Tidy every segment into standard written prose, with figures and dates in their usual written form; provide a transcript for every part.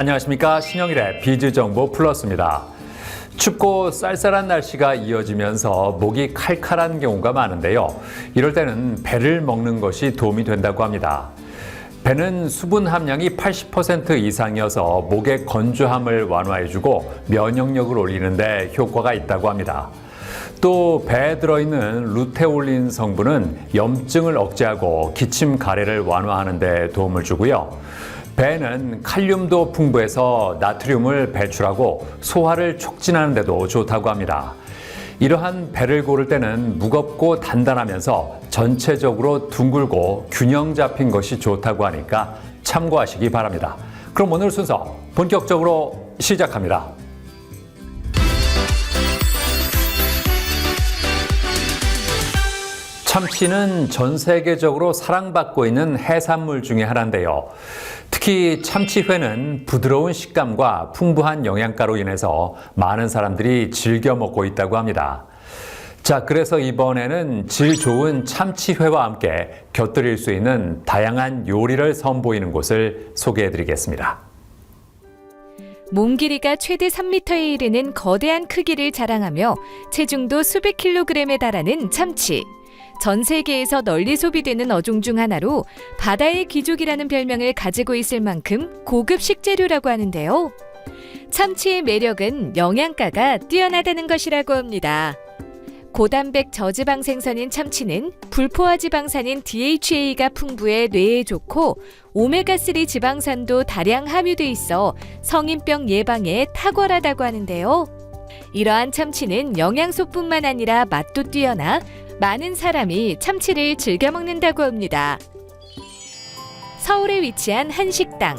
안녕하십니까. 신영일의 비즈정보 플러스입니다. 춥고 쌀쌀한 날씨가 이어지면서 목이 칼칼한 경우가 많은데요. 이럴 때는 배를 먹는 것이 도움이 된다고 합니다. 배는 수분 함량이 80% 이상이어서 목의 건조함을 완화해주고 면역력을 올리는데 효과가 있다고 합니다. 또 배에 들어있는 루테올린 성분은 염증을 억제하고 기침 가래를 완화하는 데 도움을 주고요. 배는 칼륨도 풍부해서 나트륨을 배출하고 소화를 촉진하는 데도 좋다고 합니다. 이러한 배를 고를 때는 무겁고 단단하면서 전체적으로 둥글고 균형 잡힌 것이 좋다고 하니까 참고하시기 바랍니다. 그럼 오늘 순서 본격적으로 시작합니다. 참치는 전 세계적으로 사랑받고 있는 해산물 중에 하나인데요. 특히 참치회는 부드러운 식감과 풍부한 영양가로 인해서 많은 사람들이 즐겨 먹고 있다고 합니다. 자, 그래서 이번에는 질 좋은 참치회와 함께 곁들일 수 있는 다양한 요리를 선보이는 곳을 소개해 드리겠습니다. 몸 길이가 최대 3m에 이르는 거대한 크기를 자랑하며 체중도 수백 킬로그램에 달하는 참치. 전 세계에서 널리 소비되는 어종 중 하나로 바다의 귀족이라는 별명을 가지고 있을 만큼 고급 식재료라고 하는데요. 참치의 매력은 영양가가 뛰어나다는 것이라고 합니다. 고단백 저지방 생선인 참치는 불포화 지방산인 DHA가 풍부해 뇌에 좋고 오메가3 지방산도 다량 함유돼 있어 성인병 예방에 탁월하다고 하는데요. 이러한 참치는 영양소뿐만 아니라 맛도 뛰어나 많은 사람이 참치를 즐겨 먹는다고 합니다. 서울에 위치한 한 식당.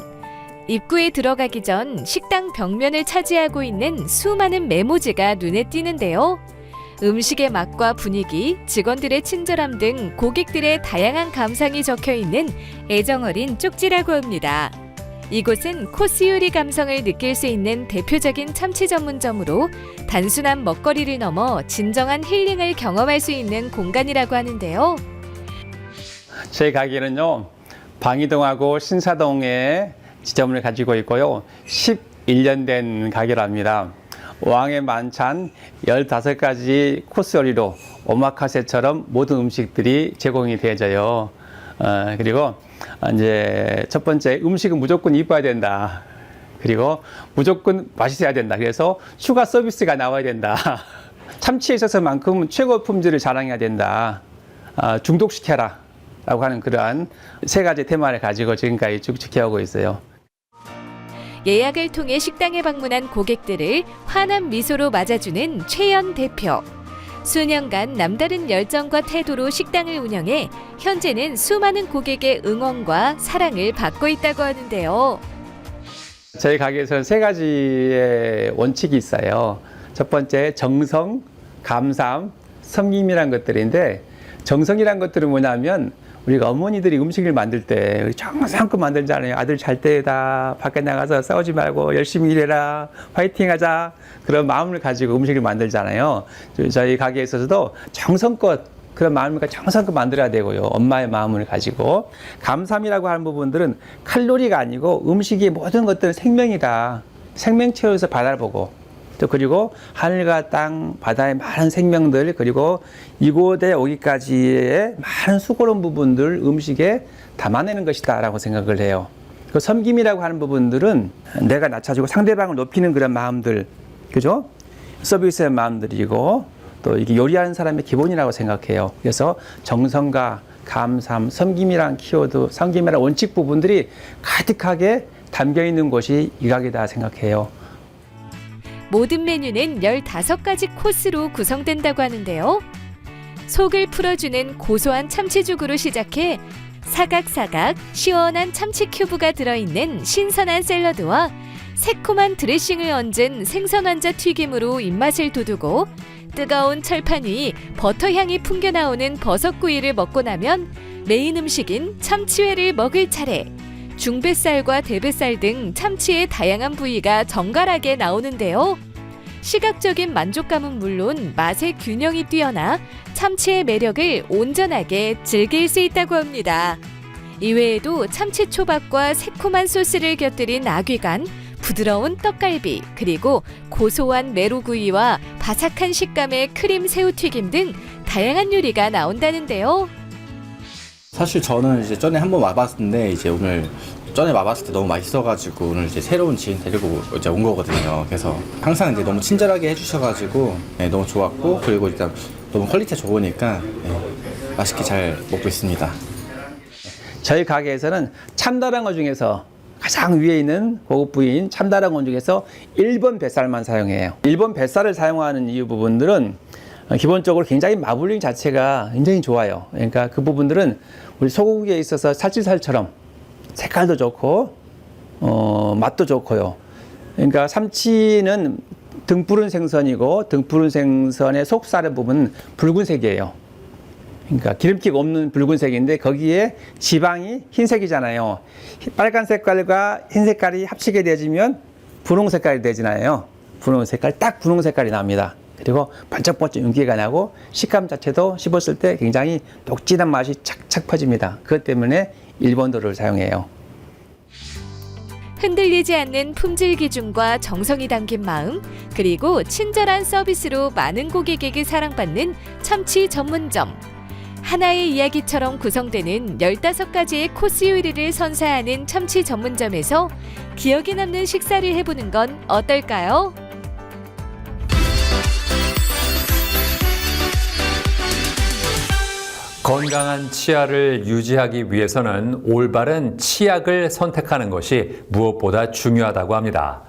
입구에 들어가기 전 식당 벽면을 차지하고 있는 수많은 메모지가 눈에 띄는데요. 음식의 맛과 분위기, 직원들의 친절함 등 고객들의 다양한 감상이 적혀 있는 애정어린 쪽지라고 합니다. 이곳은 코스 요리 감성을 느낄 수 있는 대표적인 참치 전문점으로 단순한 먹거리를 넘어 진정한 힐링을 경험할 수 있는 공간이라고 하는데요. 제 가게는요, 방이동하고 신사동에 지점을 가지고 있고요. 11년 된 가게랍니다. 왕의 만찬 15가지 코스 요리로 오마카세처럼 모든 음식들이 제공이 되어져요. 그리고 이제 첫 번째, 음식은 무조건 이뻐야 된다. 그리고 무조건 맛있어야 된다. 그래서 추가 서비스가 나와야 된다. 참치에 있어서만큼 최고 품질을 자랑해야 된다. 중독시켜라 라고 하는 그러한 세 가지 테마를 가지고 지금까지 쭉 지켜오고 있어요. 예약을 통해 식당에 방문한 고객들을 환한 미소로 맞아주는 최연 대표. 수년간 남다른 열정과 태도로 식당을 운영해 현재는 수많은 고객의 응원과 사랑을 받고 있다고 하는데요. 저희 가게에서는 세 가지의 원칙이 있어요. 첫 번째, 정성, 감삼, 섬김이란 것들인데, 정성이란 것들은 뭐냐면 우리가 어머니들이 음식을 만들 때 정성껏 만들잖아요. 아들 잘 때다, 밖에 나가서 싸우지 말고 열심히 일해라, 화이팅 하자, 그런 마음을 가지고 음식을 만들잖아요. 저희 가게에서도 정성껏 그런 마음을 정성껏 만들어야 되고요. 엄마의 마음을 가지고. 감삼이라고 하는 부분들은 칼로리가 아니고 음식의 모든 것들은 생명이다. 생명체로서 바다를 보고, 또 그리고 하늘과 땅, 바다의 많은 생명들, 그리고 이곳에 오기까지의 많은 수고로운 부분들 음식에 담아내는 것이다 라고 생각을 해요. 그 섬김이라고 하는 부분들은 내가 낮춰주고 상대방을 높이는 그런 마음들, 그죠? 서비스의 마음들이고, 또 이게 요리하는 사람의 기본이라고 생각해요. 그래서 정성과 감삼, 섬김이란 키워드, 섬김이란 원칙 부분들이 가득하게 담겨 있는 곳이 이 가게다 생각해요. 모든 메뉴는 15가지 코스로 구성된다고 하는데요. 속을 풀어주는 고소한 참치죽으로 시작해 사각사각 시원한 참치 큐브가 들어있는 신선한 샐러드와 새콤한 드레싱을 얹은 생선 완자 튀김으로 입맛을 돋우고, 뜨거운 철판 위 버터향이 풍겨나오는 버섯구이를 먹고 나면 메인 음식인 참치회를 먹을 차례. 중뱃살과 대뱃살 등 참치의 다양한 부위가 정갈하게 나오는데요. 시각적인 만족감은 물론 맛의 균형이 뛰어나 참치의 매력을 온전하게 즐길 수 있다고 합니다. 이외에도 참치 초밥과 새콤한 소스를 곁들인 아귀간, 부드러운 떡갈비, 그리고 고소한 메로구이와 바삭한 식감의 크림 새우튀김 등 다양한 요리가 나온다는데요. 사실 저는 이제 전에 한번 와봤는데 이제 오늘 전에 와봤을 때 너무 맛있어가지고 오늘 이제 새로운 지인 데리고 이제 온 거거든요. 그래서 항상 이제 너무 친절하게 해주셔가지고 네, 너무 좋았고, 그리고 일단 너무 퀄리티가 좋으니까 네, 맛있게 잘 먹고 있습니다. 저희 가게에서는 참다랑어 중에서 가장 위에 있는 고급 부위인 참다랑어 중에서 일본 뱃살만 사용해요. 일본 뱃살을 사용하는 이유 부분들은 기본적으로 굉장히 마블링 자체가 굉장히 좋아요. 그러니까 그 부분들은 우리 소고기에 있어서 살치살처럼 색깔도 좋고 맛도 좋고요. 그러니까 삼치는 등푸른 생선이고, 등푸른 생선의 속살의 부분은 붉은색이에요. 그러니까 기름기가 없는 붉은색인데 거기에 지방이 흰색이잖아요. 빨간 색깔과 흰 색깔이 합치게 되어지면 분홍 색깔이 되잖아요. 분홍 색깔, 딱 분홍 색깔이 납니다. 그리고 반짝반짝 윤기가 나고 식감 자체도 씹었을 때 굉장히 녹진한 맛이 착착 퍼집니다. 그것 때문에 일본도를 사용해요. 흔들리지 않는 품질 기준과 정성이 담긴 마음, 그리고 친절한 서비스로 많은 고객에게 사랑받는 참치 전문점. 하나의 이야기처럼 구성되는 15가지의 코스 요리를 선사하는 참치 전문점에서 기억에 남는 식사를 해보는 건 어떨까요? 건강한 치아를 유지하기 위해서는 올바른 치약을 선택하는 것이 무엇보다 중요하다고 합니다.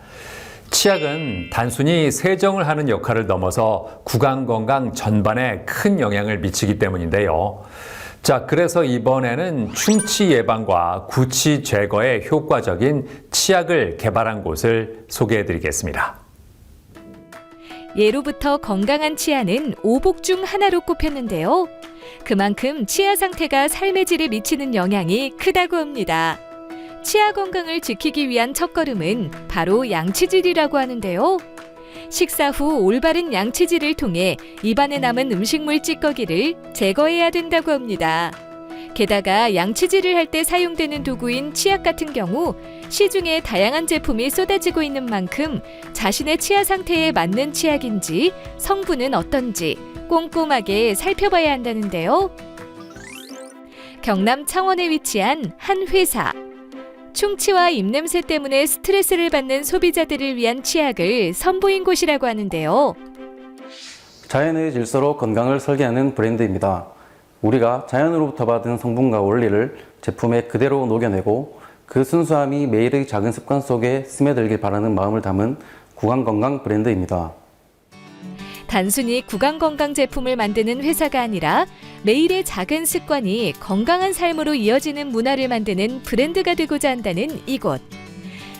치약은 단순히 세정을 하는 역할을 넘어서 구강 건강 전반에 큰 영향을 미치기 때문인데요. 자, 그래서 이번에는 충치 예방과 구취 제거에 효과적인 치약을 개발한 곳을 소개해 드리겠습니다. 예로부터 건강한 치아는 오복 중 하나로 꼽혔는데요. 그만큼 치아 상태가 삶의 질에 미치는 영향이 크다고 합니다. 치아 건강을 지키기 위한 첫걸음은 바로 양치질이라고 하는데요. 식사 후 올바른 양치질을 통해 입안에 남은 음식물 찌꺼기를 제거해야 된다고 합니다. 게다가 양치질을 할 때 사용되는 도구인 치약 같은 경우 시중에 다양한 제품이 쏟아지고 있는 만큼 자신의 치아 상태에 맞는 치약인지 성분은 어떤지 꼼꼼하게 살펴봐야 한다는데요. 경남 창원에 위치한 한 회사. 충치와 입냄새 때문에 스트레스를 받는 소비자들을 위한 치약을 선보인 곳이라고 하는데요. 자연의 질서로 건강을 설계하는 브랜드입니다. 우리가 자연으로부터 받은 성분과 원리를 제품에 그대로 녹여내고 그 순수함이 매일의 작은 습관 속에 스며들길 바라는 마음을 담은 구강건강 브랜드입니다. 단순히 구강건강 제품을 만드는 회사가 아니라 매일의 작은 습관이 건강한 삶으로 이어지는 문화를 만드는 브랜드가 되고자 한다는 이곳.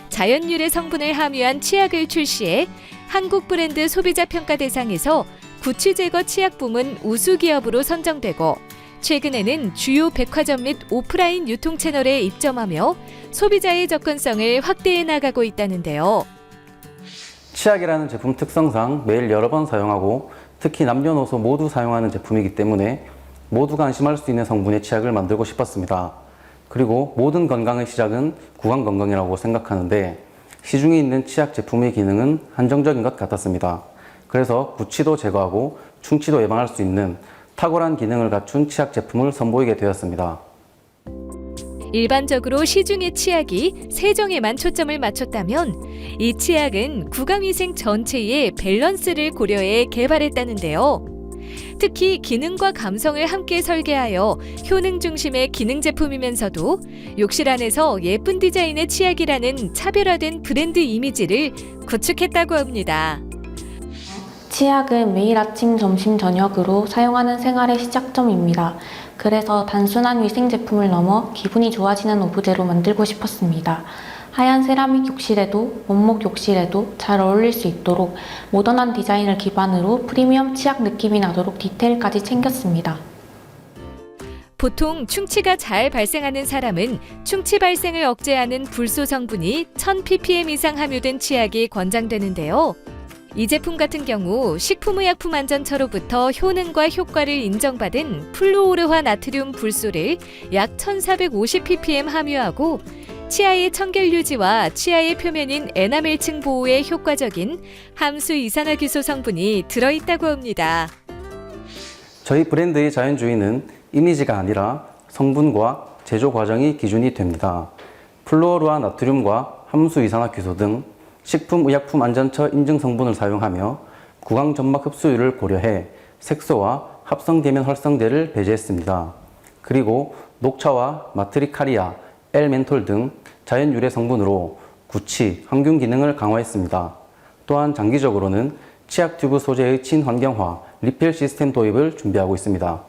자연유래 성분을 함유한 치약을 출시해 한국 브랜드 소비자 평가 대상에서 구취 제거 치약 부문 우수 기업으로 선정되고 최근에는 주요 백화점 및 오프라인 유통 채널에 입점하며 소비자의 접근성을 확대해 나가고 있다는데요. 치약이라는 제품 특성상 매일 여러 번 사용하고 특히 남녀노소 모두 사용하는 제품이기 때문에 모두가 안심할 수 있는 성분의 치약을 만들고 싶었습니다. 그리고 모든 건강의 시작은 구강 건강이라고 생각하는데 시중에 있는 치약 제품의 기능은 한정적인 것 같았습니다. 그래서 구취도 제거하고 충치도 예방할 수 있는 탁월한 기능을 갖춘 치약 제품을 선보이게 되었습니다. 일반적으로 시중의 치약이 세정에만 초점을 맞췄다면 이 치약은 구강위생 전체의 밸런스를 고려해 개발했다는데요. 특히 기능과 감성을 함께 설계하여 효능 중심의 기능 제품이면서도 욕실 안에서 예쁜 디자인의 치약이라는 차별화된 브랜드 이미지를 구축했다고 합니다. 치약은 매일 아침, 점심, 저녁으로 사용하는 생활의 시작점입니다. 그래서 단순한 위생 제품을 넘어 기분이 좋아지는 오브제로 만들고 싶었습니다. 하얀 세라믹 욕실에도 원목 욕실에도 잘 어울릴 수 있도록 모던한 디자인을 기반으로 프리미엄 치약 느낌이 나도록 디테일까지 챙겼습니다. 보통 충치가 잘 발생하는 사람은 충치 발생을 억제하는 불소 성분이 1000ppm 이상 함유된 치약이 권장되는데요. 이 제품 같은 경우 식품의약품안전처로부터 효능과 효과를 인정받은 플루오르화 나트륨 불소를 약 1450ppm 함유하고 치아의 청결 유지와 치아의 표면인 에나멜층 보호에 효과적인 함수 이산화규소 성분이 들어있다고 합니다. 저희 브랜드의 자연주의는 이미지가 아니라 성분과 제조 과정이 기준이 됩니다. 플루오르와 나트륨과 함수 이산화규소 등 식품의약품안전처 인증 성분을 사용하며 구강 점막 흡수율을 고려해 색소와 합성대면 활성제를 배제했습니다. 그리고 녹차와 마트리카리아, L멘톨 등 자연 유래 성분으로 구취, 항균 기능을 강화했습니다. 또한 장기적으로는 치약 튜브 소재의 친환경화, 리필 시스템 도입을 준비하고 있습니다.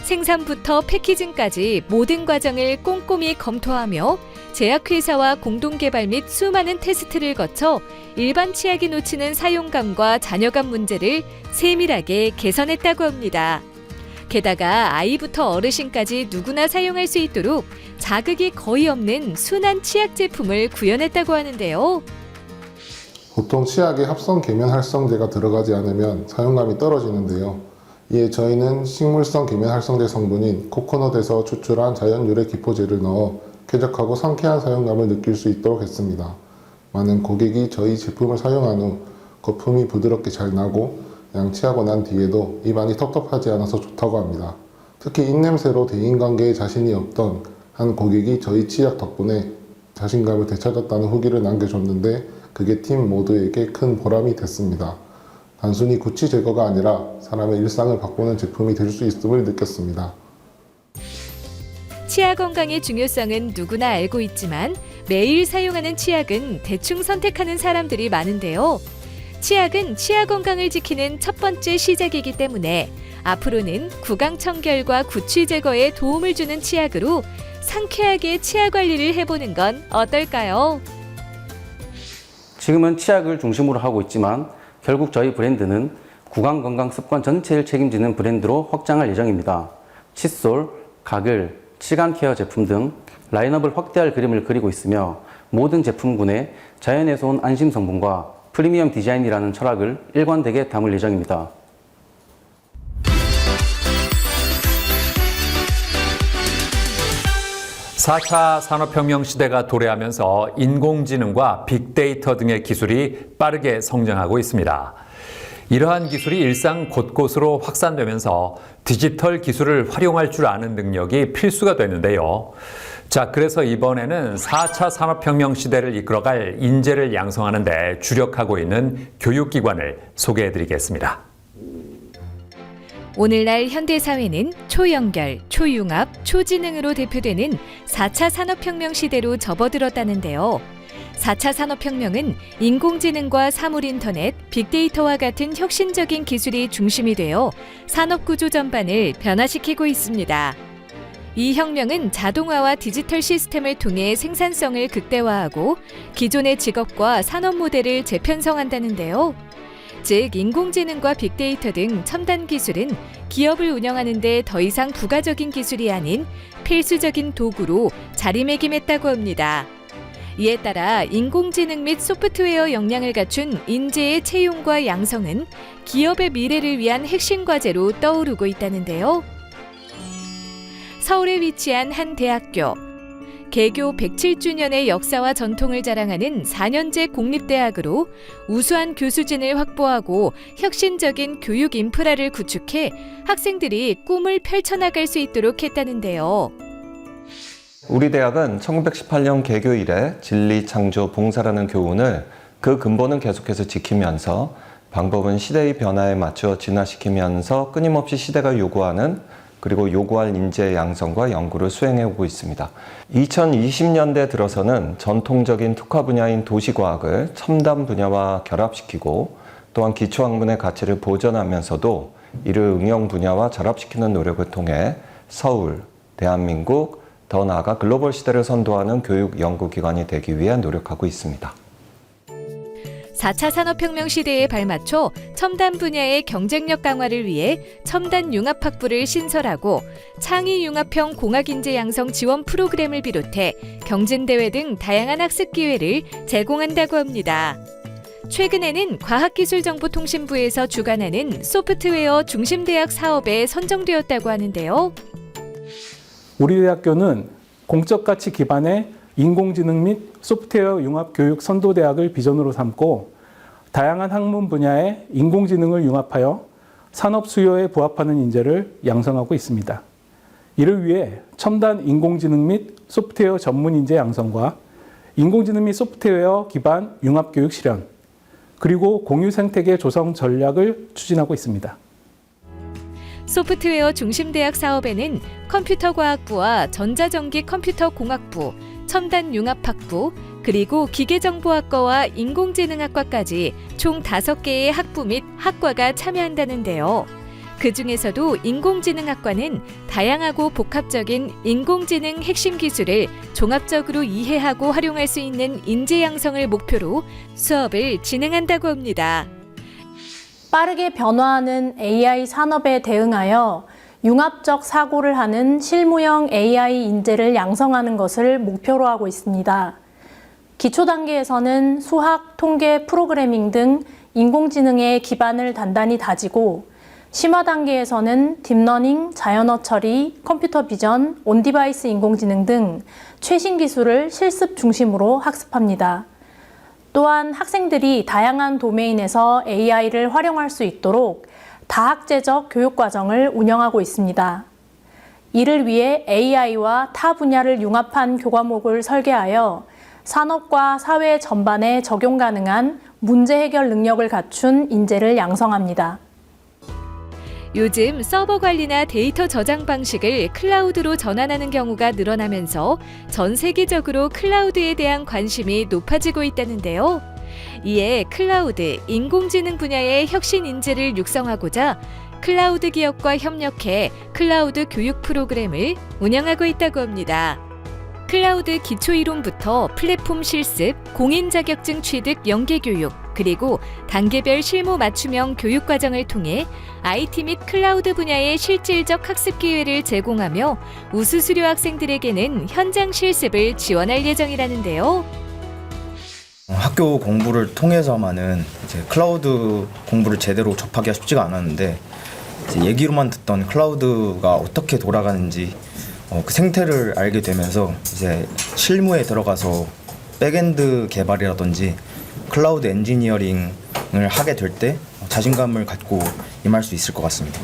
생산부터 패키징까지 모든 과정을 꼼꼼히 검토하며 제약회사와 공동개발 및 수많은 테스트를 거쳐 일반 치약이 놓치는 사용감과 잔여감 문제를 세밀하게 개선했다고 합니다. 게다가 아이부터 어르신까지 누구나 사용할 수 있도록 자극이 거의 없는 순한 치약 제품을 구현했다고 하는데요. 보통 치약에 합성 계면 활성제가 들어가지 않으면 사용감이 떨어지는데요. 이에 저희는 식물성 계면 활성제 성분인 코코넛에서 추출한 자연 유래 기포제를 넣어 쾌적하고 상쾌한 사용감을 느낄 수 있도록 했습니다. 많은 고객이 저희 제품을 사용한 후 거품이 부드럽게 잘 나고 양치하고 난 뒤에도 입안이 텁텁하지 않아서 좋다고 합니다. 특히 입냄새로 대인관계에 자신이 없던 한 고객이 저희 치약 덕분에 자신감을 되찾았다는 후기를 남겨줬는데 그게 팀 모두에게 큰 보람이 됐습니다. 단순히 구취 제거가 아니라 사람의 일상을 바꾸는 제품이 될 수 있음을 느꼈습니다. 치아 건강의 중요성은 누구나 알고 있지만 매일 사용하는 치약은 대충 선택하는 사람들이 많은데요. 치약은 치아 건강을 지키는 첫 번째 시작이기 때문에 앞으로는 구강 청결과 구취 제거에 도움을 주는 치약으로 상쾌하게 치아 관리를 해보는 건 어떨까요? 지금은 치약을 중심으로 하고 있지만 결국 저희 브랜드는 구강 건강 습관 전체를 책임지는 브랜드로 확장할 예정입니다. 칫솔, 가글, 치간 케어 제품 등 라인업을 확대할 그림을 그리고 있으며 모든 제품군에 자연에서 온 안심 성분과 프리미엄 디자인이라는 철학을 일관되게 담을 예정입니다. 4차 산업혁명 시대가 도래하면서 인공지능과 빅데이터 등의 기술이 빠르게 성장하고 있습니다. 이러한 기술이 일상 곳곳으로 확산되면서 디지털 기술을 활용할 줄 아는 능력이 필수가 되는데요. 자, 그래서 이번에는 4차 산업혁명 시대를 이끌어갈 인재를 양성하는 데 주력하고 있는 교육기관을 소개해드리겠습니다. 오늘날 현대사회는 초연결, 초융합, 초지능으로 대표되는 4차 산업혁명 시대로 접어들었다는데요. 4차 산업혁명은 인공지능과 사물인터넷, 빅데이터와 같은 혁신적인 기술이 중심이 되어 산업구조 전반을 변화시키고 있습니다. 이 혁명은 자동화와 디지털 시스템을 통해 생산성을 극대화하고 기존의 직업과 산업 모델을 재편성한다는데요. 즉, 인공지능과 빅데이터 등 첨단 기술은 기업을 운영하는 데 더 이상 부가적인 기술이 아닌 필수적인 도구로 자리매김했다고 합니다. 이에 따라 인공지능 및 소프트웨어 역량을 갖춘 인재의 채용과 양성은 기업의 미래를 위한 핵심 과제로 떠오르고 있다는데요. 서울에 위치한 한 대학교. 개교 107주년의 역사와 전통을 자랑하는 4년제 공립대학으로 우수한 교수진을 확보하고 혁신적인 교육 인프라를 구축해 학생들이 꿈을 펼쳐나갈 수 있도록 했다는데요. 우리 대학은 1918년 개교 이래 진리, 창조, 봉사라는 교훈을 그 근본은 계속해서 지키면서 방법은 시대의 변화에 맞추어 진화시키면서 끊임없이 시대가 요구하는 그리고 요구할 인재 양성과 연구를 수행해오고 있습니다. 2020년대 들어서는 전통적인 특화 분야인 도시과학을 첨단 분야와 결합시키고 또한 기초학문의 가치를 보존하면서도 이를 응용 분야와 결합시키는 노력을 통해 서울, 대한민국, 더 나아가 글로벌 시대를 선도하는 교육 연구기관이 되기 위해 노력하고 있습니다. 4차 산업혁명 시대에 발맞춰 첨단 분야의 경쟁력 강화를 위해 첨단 융합학부를 신설하고 창의융합형 공학인재 양성 지원 프로그램을 비롯해 경진대회 등 다양한 학습 기회를 제공한다고 합니다. 최근에는 과학기술정보통신부에서 주관하는 소프트웨어 중심대학 사업에 선정되었다고 하는데요. 우리 대학교는 공적 가치 기반의 인공지능 및 소프트웨어 융합 교육 선도대학을 비전으로 삼고 다양한 학문 분야의 인공지능을 융합하여 산업 수요에 부합하는 인재를 양성하고 있습니다. 이를 위해 첨단 인공지능 및 소프트웨어 전문 인재 양성과 인공지능 및 소프트웨어 기반 융합 교육 실현, 그리고 공유 생태계 조성 전략을 추진하고 있습니다. 소프트웨어 중심대학 사업에는 컴퓨터과학부와 전자전기 컴퓨터공학부, 첨단융합학부, 그리고 기계정보학과와 인공지능학과까지 총 5개의 학부 및 학과가 참여한다는데요. 그 중에서도 인공지능학과는 다양하고 복합적인 인공지능 핵심 기술을 종합적으로 이해하고 활용할 수 있는 인재 양성을 목표로 수업을 진행한다고 합니다. 빠르게 변화하는 AI 산업에 대응하여 융합적 사고를 하는 실무형 AI 인재를 양성하는 것을 목표로 하고 있습니다. 기초 단계에서는 수학, 통계, 프로그래밍 등 인공지능의 기반을 단단히 다지고 심화 단계에서는 딥러닝, 자연어 처리, 컴퓨터 비전, 온디바이스 인공지능 등 최신 기술을 실습 중심으로 학습합니다. 또한 학생들이 다양한 도메인에서 AI를 활용할 수 있도록 다학제적 교육과정을 운영하고 있습니다. 이를 위해 AI와 타 분야를 융합한 교과목을 설계하여 산업과 사회 전반에 적용 가능한 문제 해결 능력을 갖춘 인재를 양성합니다. 요즘 서버 관리나 데이터 저장 방식을 클라우드로 전환하는 경우가 늘어나면서 전 세계적으로 클라우드에 대한 관심이 높아지고 있다는데요. 이에 클라우드, 인공지능 분야의 혁신 인재를 육성하고자 클라우드 기업과 협력해 클라우드 교육 프로그램을 운영하고 있다고 합니다. 클라우드 기초이론부터 플랫폼 실습, 공인 자격증 취득 연계 교육, 그리고 단계별 실무 맞춤형 교육 과정을 통해 IT 및 클라우드 분야의 실질적 학습 기회를 제공하며 우수 수료 학생들에게는 현장 실습을 지원할 예정이라는데요. 학교 공부를 통해서만은 이제 클라우드 공부를 제대로 접하기가 쉽지가 않았는데 이제 얘기로만 듣던 클라우드가 어떻게 돌아가는지 그 생태를 알게 되면서 이제 실무에 들어가서 백엔드 개발이라든지 클라우드 엔지니어링을 하게 될 때 자신감을 갖고 임할 수 있을 것 같습니다.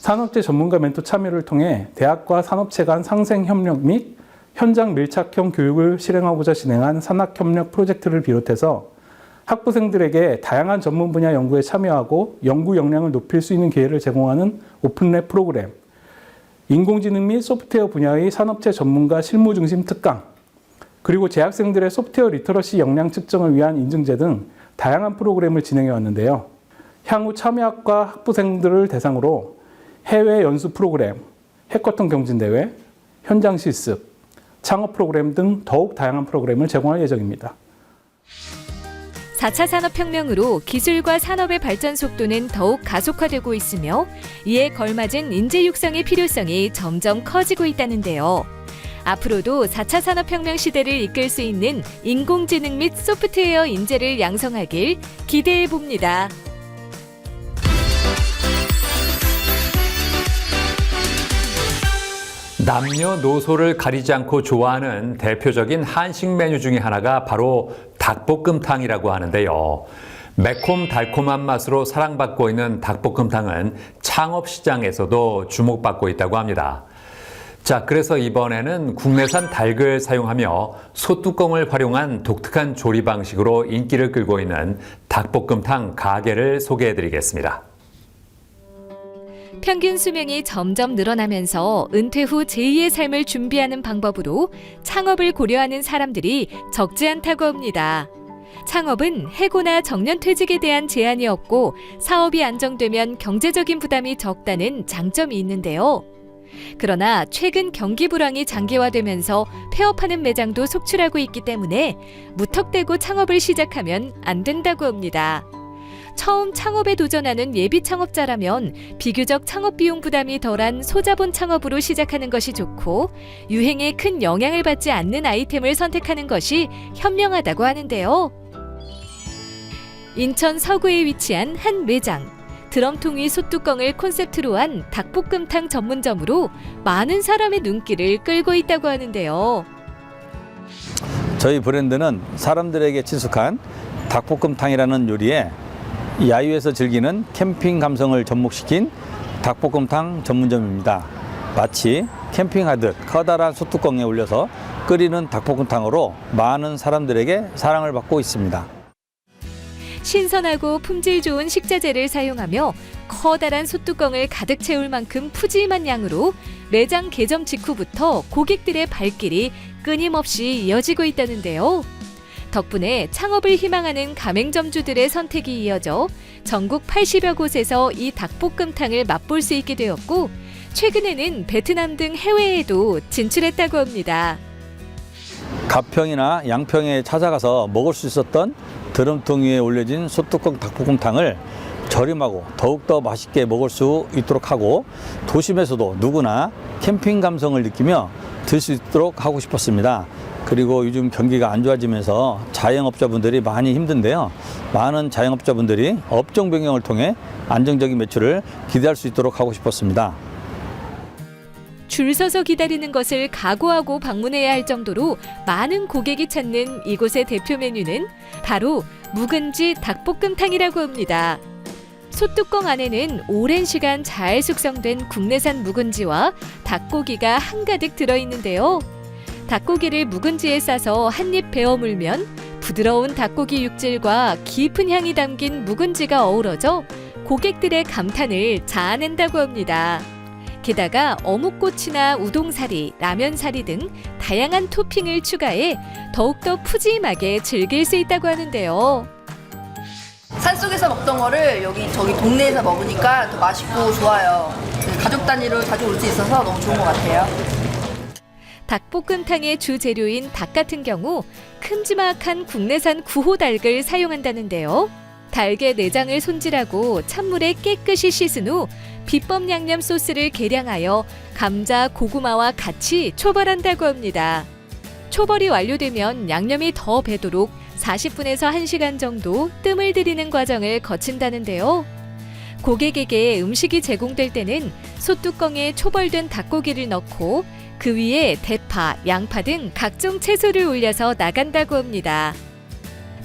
산업재 전문가 멘토 참여를 통해 대학과 산업체 간 상생 협력 및 현장 밀착형 교육을 실행하고자 진행한 산학협력 프로젝트를 비롯해서 학부생들에게 다양한 전문 분야 연구에 참여하고 연구 역량을 높일 수 있는 기회를 제공하는 오픈랩 프로그램, 인공지능 및 소프트웨어 분야의 산업체 전문가 실무 중심 특강, 그리고 재학생들의 소프트웨어 리터러시 역량 측정을 위한 인증제 등 다양한 프로그램을 진행해 왔는데요. 향후 참여학과 학부생들을 대상으로 해외 연수 프로그램, 해커톤 경진대회, 현장 실습, 창업 프로그램 등 더욱 다양한 프로그램을 제공할 예정입니다. 4차 산업혁명으로 기술과 산업의 발전 속도는 더욱 가속화되고 있으며 이에 걸맞은 인재 육성의 필요성이 점점 커지고 있다는데요. 앞으로도 4차 산업혁명 시대를 이끌 수 있는 인공지능 및 소프트웨어 인재를 양성하길 기대해 봅니다. 남녀노소를 가리지 않고 좋아하는 대표적인 한식 메뉴 중에 하나가 바로 닭볶음탕이라고 하는데요. 매콤달콤한 맛으로 사랑받고 있는 닭볶음탕은 창업시장에서도 주목받고 있다고 합니다. 자, 그래서 이번에는 국내산 닭을 사용하며 소뚜껑을 활용한 독특한 조리 방식으로 인기를 끌고 있는 닭볶음탕 가게를 소개해드리겠습니다. 평균 수명이 점점 늘어나면서 은퇴 후 제2의 삶을 준비하는 방법으로 창업을 고려하는 사람들이 적지 않다고 합니다. 창업은 해고나 정년퇴직에 대한 제한이 없고 사업이 안정되면 경제적인 부담이 적다는 장점이 있는데요. 그러나 최근 경기 불황이 장기화되면서 폐업하는 매장도 속출하고 있기 때문에 무턱대고 창업을 시작하면 안 된다고 합니다. 처음 창업에 도전하는 예비 창업자라면 비교적 창업 비용 부담이 덜한 소자본 창업으로 시작하는 것이 좋고 유행에 큰 영향을 받지 않는 아이템을 선택하는 것이 현명하다고 하는데요. 인천 서구에 위치한 한 매장. 드럼통 위 솥뚜껑을 콘셉트로 한 닭볶음탕 전문점으로 많은 사람의 눈길을 끌고 있다고 하는데요. 저희 브랜드는 사람들에게 친숙한 닭볶음탕이라는 요리에 야유에서 즐기는 캠핑 감성을 접목시킨 닭볶음탕 전문점입니다. 마치 캠핑하듯 커다란 솥뚜껑에 올려서 끓이는 닭볶음탕으로 많은 사람들에게 사랑을 받고 있습니다. 신선하고 품질 좋은 식자재를 사용하며 커다란 솥뚜껑을 가득 채울 만큼 푸짐한 양으로 매장 개점 직후부터 고객들의 발길이 끊임없이 이어지고 있다는데요. 덕분에 창업을 희망하는 가맹점주들의 선택이 이어져 전국 80여 곳에서 이 닭볶음탕을 맛볼 수 있게 되었고, 최근에는 베트남 등 해외에도 진출했다고 합니다. 가평이나 양평에 찾아가서 먹을 수 있었던 드럼통 위에 올려진 솥뚜껑 닭볶음탕을 저렴하고 더욱더 맛있게 먹을 수 있도록 하고, 도심에서도 누구나 캠핑 감성을 느끼며 들 수 있도록 하고 싶었습니다. 그리고 요즘 경기가 안 좋아지면서 자영업자분들이 많이 힘든데요. 많은 자영업자분들이 업종 변경을 통해 안정적인 매출을 기대할 수 있도록 하고 싶었습니다. 줄 서서 기다리는 것을 각오하고 방문해야 할 정도로 많은 고객이 찾는 이곳의 대표 메뉴는 바로 묵은지 닭볶음탕이라고 합니다. 솥뚜껑 안에는 오랜 시간 잘 숙성된 국내산 묵은지와 닭고기가 한가득 들어있는데요. 닭고기를 묵은지에 싸서 한 입 베어 물면 부드러운 닭고기 육질과 깊은 향이 담긴 묵은지가 어우러져 고객들의 감탄을 자아낸다고 합니다. 게다가 어묵꼬치나 우동사리, 라면사리 등 다양한 토핑을 추가해 더욱더 푸짐하게 즐길 수 있다고 하는데요. 산속에서 먹던 거를 저기 동네에서 먹으니까 더 맛있고 좋아요. 가족 단위로 자주 올 수 있어서 너무 좋은 것 같아요. 닭볶음탕의 주 재료인 닭 같은 경우 큼지막한 국내산 구호닭을 사용한다는데요. 닭의 내장을 손질하고 찬물에 깨끗이 씻은 후 비법 양념 소스를 계량하여 감자, 고구마와 같이 초벌한다고 합니다. 초벌이 완료되면 양념이 더 배도록 40분에서 1시간 정도 뜸을 들이는 과정을 거친다는데요. 고객에게 음식이 제공될 때는 솥뚜껑에 초벌된 닭고기를 넣고 그 위에 대파, 양파 등 각종 채소를 올려서 나간다고 합니다.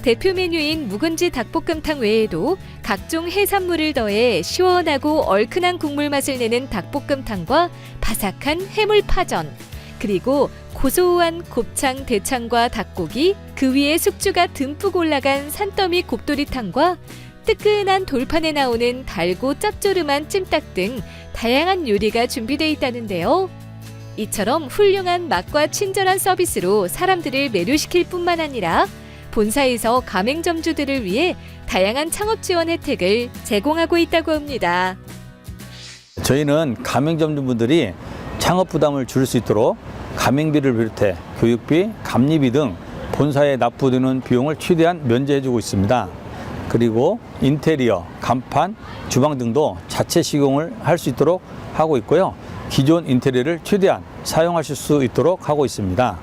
대표 메뉴인 묵은지 닭볶음탕 외에도 각종 해산물을 더해 시원하고 얼큰한 국물 맛을 내는 닭볶음탕과 바삭한 해물파전, 그리고 고소한 곱창 대창과 닭고기, 그 위에 숙주가 듬뿍 올라간 산더미 곱돌이탕과 뜨끈한 돌판에 나오는 달고 짭조름한 찜닭 등 다양한 요리가 준비되어 있다는데요. 이처럼 훌륭한 맛과 친절한 서비스로 사람들을 매료시킬 뿐만 아니라 본사에서 가맹점주들을 위해 다양한 창업 지원 혜택을 제공하고 있다고 합니다. 저희는 가맹점주분들이 창업 부담을 줄일 수 있도록 가맹비를 비롯해 교육비, 감리비 등 본사에 납부되는 비용을 최대한 면제해주고 있습니다. 그리고 인테리어, 간판, 주방 등도 자체 시공을 할 수 있도록 하고 있고요. 기존 인테리어를 최대한 사용하실 수 있도록 하고 있습니다.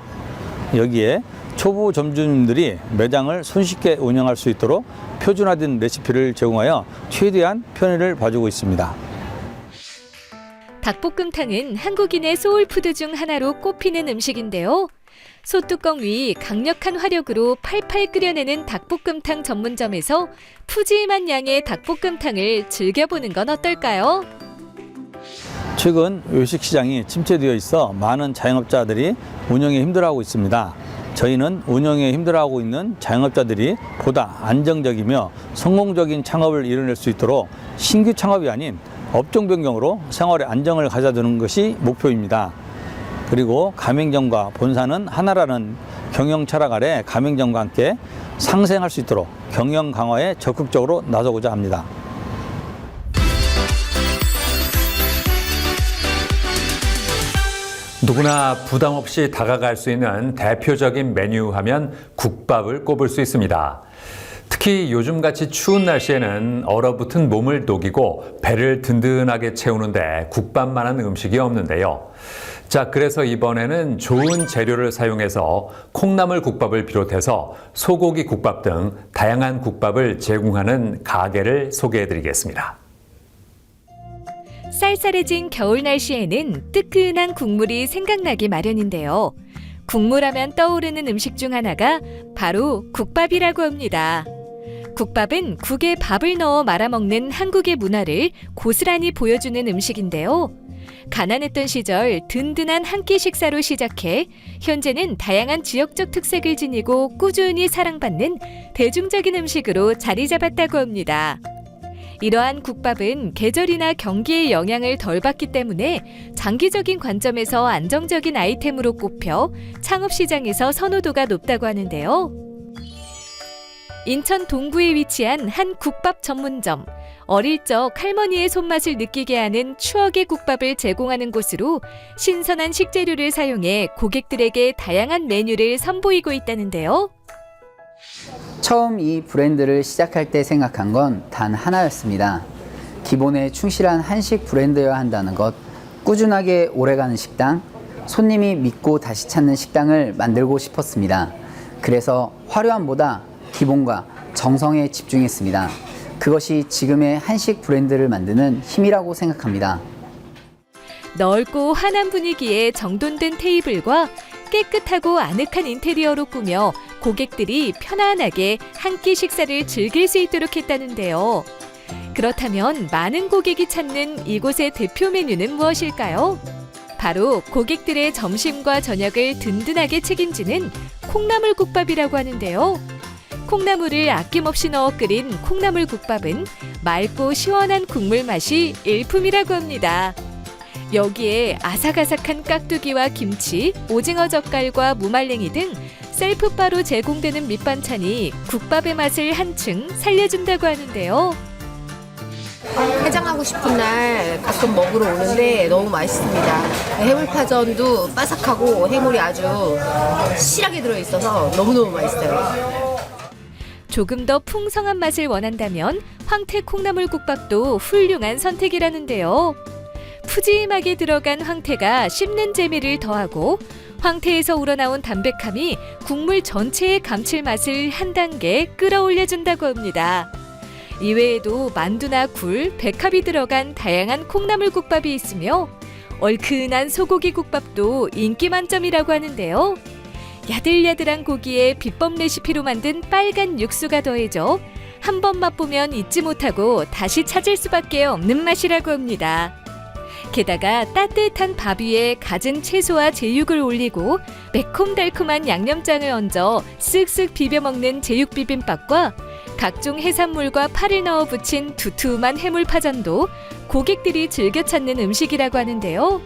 여기에 초보 점주님들이 매장을 손쉽게 운영할 수 있도록 표준화된 레시피를 제공하여 최대한 편의를 봐주고 있습니다. 닭볶음탕은 한국인의 소울푸드 중 하나로 꼽히는 음식인데요. 솥뚜껑 위 강력한 화력으로 팔팔 끓여내는 닭볶음탕 전문점에서 푸짐한 양의 닭볶음탕을 즐겨보는 건 어떨까요? 최근 외식 시장이 침체되어 있어 많은 자영업자들이 운영에 힘들어하고 있습니다. 저희는 운영에 힘들어하고 있는 자영업자들이 보다 안정적이며 성공적인 창업을 이뤄낼 수 있도록 신규 창업이 아닌 업종 변경으로 생활의 안정을 가져두는 것이 목표입니다. 그리고 가맹점과 본사는 하나라는 경영 철학 아래 가맹점과 함께 상생할 수 있도록 경영 강화에 적극적으로 나서고자 합니다. 누구나 부담 없이 다가갈 수 있는 대표적인 메뉴 하면 국밥을 꼽을 수 있습니다. 특히 요즘같이 추운 날씨에는 얼어붙은 몸을 녹이고 배를 든든하게 채우는데 국밥만한 음식이 없는데요. 자, 그래서 이번에는 좋은 재료를 사용해서 콩나물 국밥을 비롯해서 소고기 국밥 등 다양한 국밥을 제공하는 가게를 소개해드리겠습니다. 쌀쌀해진 겨울 날씨에는 뜨끈한 국물이 생각나기 마련인데요. 국물하면 떠오르는 음식 중 하나가 바로 국밥이라고 합니다. 국밥은 국에 밥을 넣어 말아먹는 한국의 문화를 고스란히 보여주는 음식인데요. 가난했던 시절 든든한 한 끼 식사로 시작해 현재는 다양한 지역적 특색을 지니고 꾸준히 사랑받는 대중적인 음식으로 자리 잡았다고 합니다. 이러한 국밥은 계절이나 경기의 영향을 덜 받기 때문에 장기적인 관점에서 안정적인 아이템으로 꼽혀 창업시장에서 선호도가 높다고 하는데요. 인천 동구에 위치한 한 국밥 전문점. 어릴 적 할머니의 손맛을 느끼게 하는 추억의 국밥을 제공하는 곳으로 신선한 식재료를 사용해 고객들에게 다양한 메뉴를 선보이고 있다는데요. 처음 이 브랜드를 시작할 때 생각한 건 단 하나였습니다. 기본에 충실한 한식 브랜드여야 한다는 것, 꾸준하게 오래가는 식당, 손님이 믿고 다시 찾는 식당을 만들고 싶었습니다. 그래서 화려함보다 기본과 정성에 집중했습니다. 그것이 지금의 한식 브랜드를 만드는 힘이라고 생각합니다. 넓고 환한 분위기에 정돈된 테이블과 깨끗하고 아늑한 인테리어로 꾸며 고객들이 편안하게 한 끼 식사를 즐길 수 있도록 했다는데요. 그렇다면 많은 고객이 찾는 이곳의 대표 메뉴는 무엇일까요? 바로 고객들의 점심과 저녁을 든든하게 책임지는 콩나물국밥이라고 하는데요. 콩나물을 아낌없이 넣어 끓인 콩나물국밥은 맑고 시원한 국물 맛이 일품이라고 합니다. 여기에 아삭아삭한 깍두기와 김치, 오징어 젓갈과 무말랭이 등 셀프바로 제공되는 밑반찬이 국밥의 맛을 한층 살려준다고 하는데요. 해장하고 싶은 날 가끔 먹으러 오는데 너무 맛있습니다. 해물파전도 바삭하고 해물이 아주 실하게 들어있어서 너무너무 맛있어요. 조금 더 풍성한 맛을 원한다면 황태 콩나물국밥도 훌륭한 선택이라는데요. 푸짐하게 들어간 황태가 씹는 재미를 더하고 황태에서 우러나온 담백함이 국물 전체의 감칠맛을 한 단계 끌어올려준다고 합니다. 이외에도 만두나 굴, 백합이 들어간 다양한 콩나물국밥이 있으며 얼큰한 소고기 국밥도 인기 만점이라고 하는데요. 야들야들한 고기에 비법 레시피로 만든 빨간 육수가 더해져 한 번 맛보면 잊지 못하고 다시 찾을 수밖에 없는 맛이라고 합니다. 게다가 따뜻한 밥 위에 갖은 채소와 제육을 올리고 매콤달콤한 양념장을 얹어 쓱쓱 비벼 먹는 제육비빔밥과 각종 해산물과 파를 넣어 부친 두툼한 해물파전도 고객들이 즐겨 찾는 음식이라고 하는데요.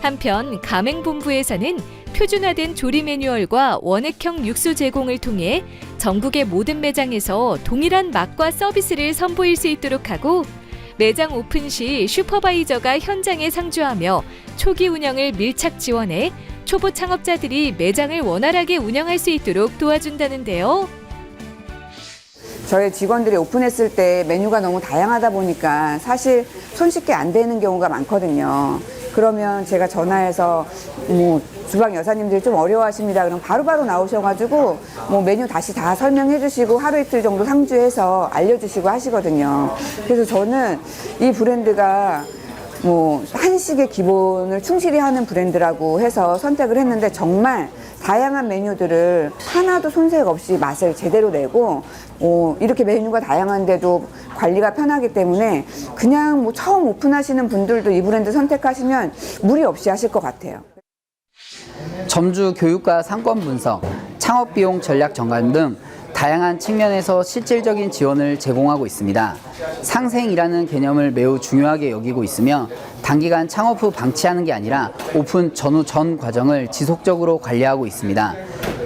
한편 가맹본부에서는 표준화된 조리 매뉴얼과 원액형 육수 제공을 통해 전국의 모든 매장에서 동일한 맛과 서비스를 선보일 수 있도록 하고 매장 오픈 시 슈퍼바이저가 현장에 상주하며 초기 운영을 밀착 지원해 초보 창업자들이 매장을 원활하게 운영할 수 있도록 도와준다는데요. 저희 직원들이 오픈했을 때 메뉴가 너무 다양하다 보니까 사실 손쉽게 안 되는 경우가 많거든요. 그러면 제가 전화해서 주방 여사님들이 좀 어려워하십니다. 그럼 바로바로 나오셔가지고 메뉴 다시 다 설명해 주시고 하루 이틀 정도 상주해서 알려주시고 하시거든요. 그래서 저는 이 브랜드가 한식의 기본을 충실히 하는 브랜드라고 해서 선택을 했는데 정말 다양한 메뉴들을 하나도 손색 없이 맛을 제대로 내고 이렇게 메뉴가 다양한데도 관리가 편하기 때문에 그냥 처음 오픈하시는 분들도 이 브랜드 선택하시면 무리 없이 하실 것 같아요. 점주 교육과 상권 분석, 창업 비용 전략 정관 등 다양한 측면에서 실질적인 지원을 제공하고 있습니다. 상생이라는 개념을 매우 중요하게 여기고 있으며 단기간 창업 후 방치하는 게 아니라 오픈 전후 전 과정을 지속적으로 관리하고 있습니다.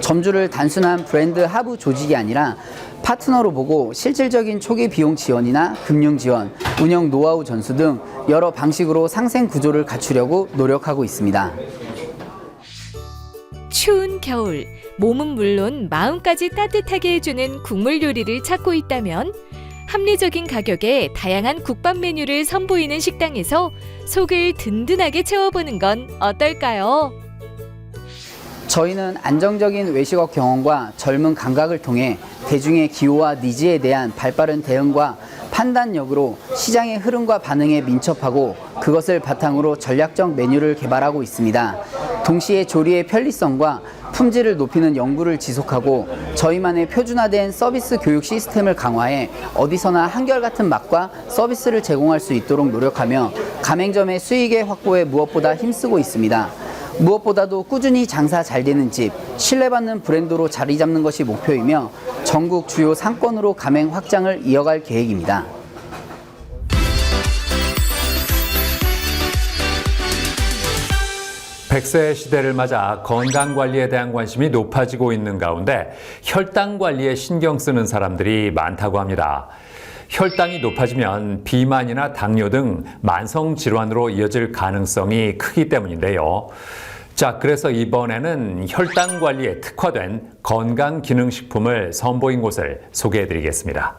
점주를 단순한 브랜드 하부 조직이 아니라 파트너로 보고 실질적인 초기 비용 지원이나 금융 지원, 운영 노하우 전수 등 여러 방식으로 상생 구조를 갖추려고 노력하고 있습니다. 추운 겨울, 몸은 물론 마음까지 따뜻하게 해주는 국물 요리를 찾고 있다면 합리적인 가격에 다양한 국밥 메뉴를 선보이는 식당에서 속을 든든하게 채워보는 건 어떨까요? 저희는 안정적인 외식업 경험과 젊은 감각을 통해 대중의 기호와 니즈에 대한 발빠른 대응과 판단력으로 시장의 흐름과 반응에 민첩하고 그것을 바탕으로 전략적 메뉴를 개발하고 있습니다. 동시에 조리의 편리성과 품질을 높이는 연구를 지속하고 저희만의 표준화된 서비스 교육 시스템을 강화해 어디서나 한결같은 맛과 서비스를 제공할 수 있도록 노력하며 가맹점의 수익의 확보에 무엇보다 힘쓰고 있습니다. 무엇보다도 꾸준히 장사 잘 되는 집, 신뢰받는 브랜드로 자리 잡는 것이 목표이며 전국 주요 상권으로 가맹 확장을 이어갈 계획입니다. 백세 시대를 맞아 건강관리에 대한 관심이 높아지고 있는 가운데 혈당 관리에 신경 쓰는 사람들이 많다고 합니다. 혈당이 높아지면 비만이나 당뇨 등 만성 질환으로 이어질 가능성이 크기 때문인데요. 자, 그래서 이번에는 혈당 관리에 특화된 건강기능식품을 선보인 곳을 소개해드리겠습니다.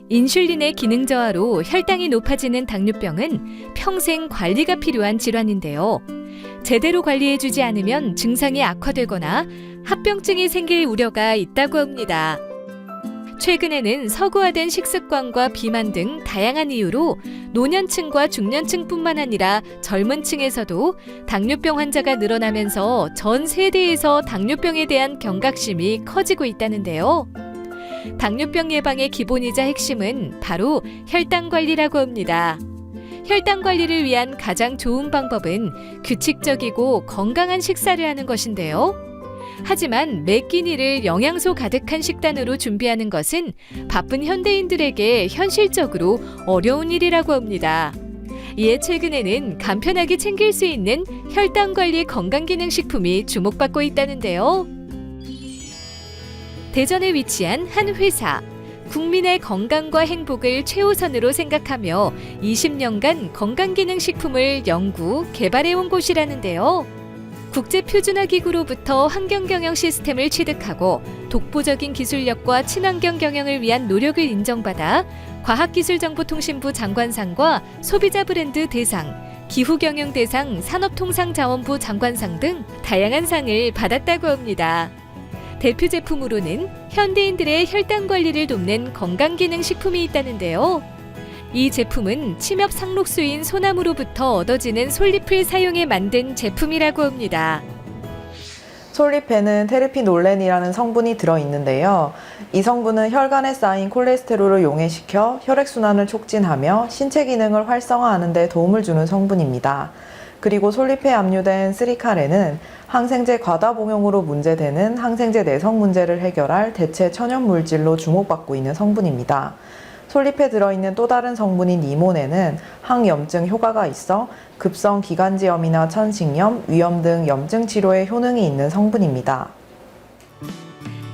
인슐린의 기능 저하로 혈당이 높아지는 당뇨병은 평생 관리가 필요한 질환인데요. 제대로 관리해주지 않으면 증상이 악화되거나 합병증이 생길 우려가 있다고 합니다. 최근에는 서구화된 식습관과 비만 등 다양한 이유로 노년층과 중년층뿐만 아니라 젊은 층에서도 당뇨병 환자가 늘어나면서 전 세대에서 당뇨병에 대한 경각심이 커지고 있다는데요. 당뇨병 예방의 기본이자 핵심은 바로 혈당 관리라고 합니다. 혈당 관리를 위한 가장 좋은 방법은 규칙적이고 건강한 식사를 하는 것인데요. 하지만 매 끼니를 영양소 가득한 식단으로 준비하는 것은 바쁜 현대인들에게 현실적으로 어려운 일이라고 합니다. 이에 최근에는 간편하게 챙길 수 있는 혈당 관리 건강기능식품이 주목받고 있다는데요. 대전에 위치한 한 회사. 국민의 건강과 행복을 최우선으로 생각하며 20년간 건강기능식품을 연구, 개발해온 곳이라는데요. 국제표준화기구로부터 환경경영 시스템을 취득하고 독보적인 기술력과 친환경 경영을 위한 노력을 인정받아 과학기술정보통신부 장관상과 소비자 브랜드 대상, 기후경영대상, 산업통상자원부 장관상 등 다양한 상을 받았다고 합니다. 대표 제품으로는 현대인들의 혈당 관리를 돕는 건강기능식품이 있다는데요. 이 제품은 침엽 상록수인 소나무로부터 얻어지는 솔잎을 사용해 만든 제품이라고 합니다. 솔잎에는 테르피놀렌이라는 성분이 들어있는데요. 이 성분은 혈관에 쌓인 콜레스테롤을 용해시켜 혈액순환을 촉진하며 신체 기능을 활성화하는 데 도움을 주는 성분입니다. 그리고 솔잎에 함유된 스리카렌은 항생제 과다 복용으로 문제되는 항생제 내성 문제를 해결할 대체 천연 물질로 주목받고 있는 성분입니다. 솔잎에 들어있는 또 다른 성분인 니모네는 항염증 효과가 있어 급성 기관지염이나 천식염, 위염 등 염증 치료에 효능이 있는 성분입니다.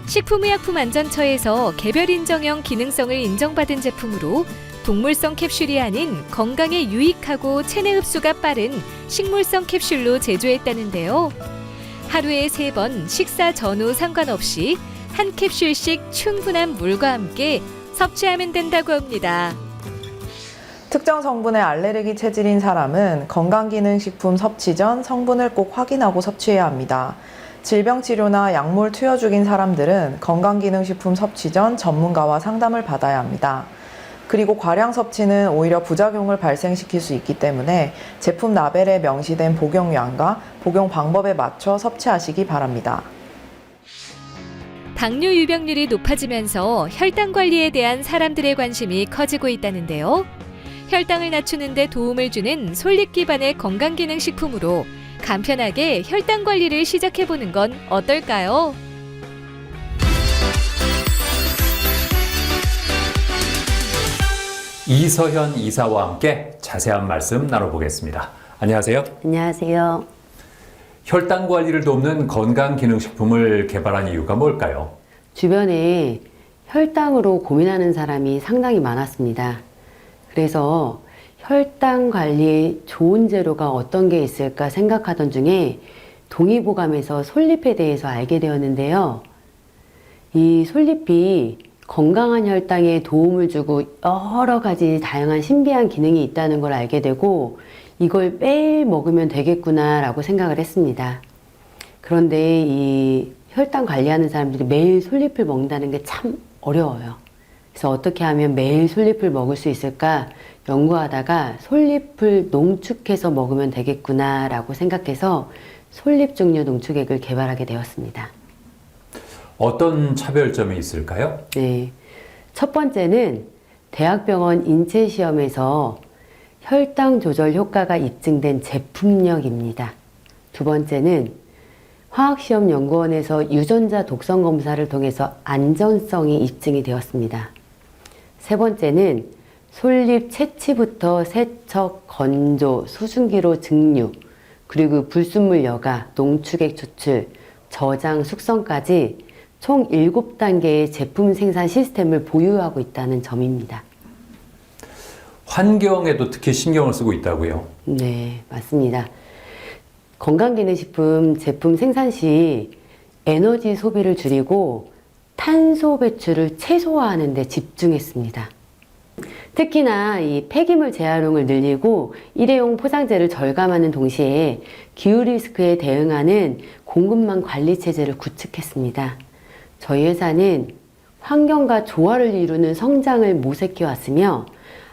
식품의약품안전처에서 개별 인정형 기능성을 인정받은 제품으로 동물성 캡슐이 아닌 건강에 유익하고 체내 흡수가 빠른 식물성 캡슐로 제조했다는데요. 하루에 3번 식사 전후 상관없이 한 캡슐씩 충분한 물과 함께 섭취하면 된다고 합니다. 특정 성분에 알레르기 체질인 사람은 건강기능식품 섭취 전 성분을 꼭 확인하고 섭취해야 합니다. 질병치료나 약물 투여 중인 사람들은 건강기능식품 섭취 전 전문가와 상담을 받아야 합니다. 그리고 과량 섭취는 오히려 부작용을 발생시킬 수 있기 때문에 제품 라벨에 명시된 복용량과 복용 방법에 맞춰 섭취하시기 바랍니다. 당뇨 유병률이 높아지면서 혈당 관리에 대한 사람들의 관심이 커지고 있다는데요. 혈당을 낮추는 데 도움을 주는 솔잎 기반의 건강기능식품으로 간편하게 혈당 관리를 시작해보는 건 어떨까요? 이서현 이사와 함께 자세한 말씀 나눠보겠습니다. 안녕하세요. 안녕하세요. 혈당 관리를 돕는 건강기능식품을 개발한 이유가 뭘까요? 주변에 혈당으로 고민하는 사람이 상당히 많았습니다. 그래서 혈당 관리에 좋은 재료가 어떤 게 있을까 생각하던 중에 동의보감에서 솔잎에 대해서 알게 되었는데요. 이 솔잎이 건강한 혈당에 도움을 주고 여러 가지 다양한 신비한 기능이 있다는 걸 알게 되고 이걸 매일 먹으면 되겠구나 라고 생각을 했습니다. 그런데 이 혈당 관리하는 사람들이 매일 솔잎을 먹는다는 게 참 어려워요. 그래서 어떻게 하면 매일 솔잎을 먹을 수 있을까 연구하다가 솔잎을 농축해서 먹으면 되겠구나라고 생각해서 솔잎 종류 농축액을 개발하게 되었습니다. 어떤 차별점이 있을까요? 네. 첫 번째는 대학병원 인체시험에서 혈당 조절 효과가 입증된 제품력입니다. 두 번째는 화학시험연구원에서 유전자 독성 검사를 통해서 안전성이 입증이 되었습니다. 세 번째는 솔잎 채취부터 세척, 건조, 수증기로 증류, 그리고 불순물 여과, 농축액 추출, 저장, 숙성까지 총 7단계의 제품 생산 시스템을 보유하고 있다는 점입니다. 환경에도 특히 신경을 쓰고 있다고요? 네, 맞습니다. 건강기능식품 제품 생산 시 에너지 소비를 줄이고 탄소 배출을 최소화하는 데 집중했습니다. 특히나 이 폐기물 재활용을 늘리고 일회용 포장재를 절감하는 동시에 기후 리스크에 대응하는 공급망 관리 체제를 구축했습니다. 저희 회사는 환경과 조화를 이루는 성장을 모색해 왔으며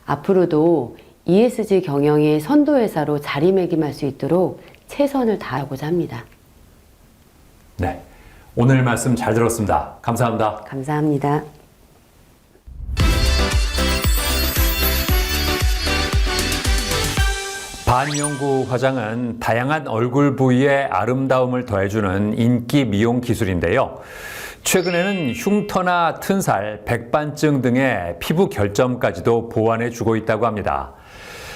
앞으로도 ESG 경영의 선도회사로 자리매김할 수 있도록 최선을 다하고자 합니다. 네, 오늘 말씀 잘 들었습니다. 감사합니다. 감사합니다. 반영구 화장은 다양한 얼굴 부위의 아름다움을 더해주는 인기 미용 기술인데요. 최근에는 흉터나 튼살, 백반증 등의 피부 결점까지도 보완해주고 있다고 합니다.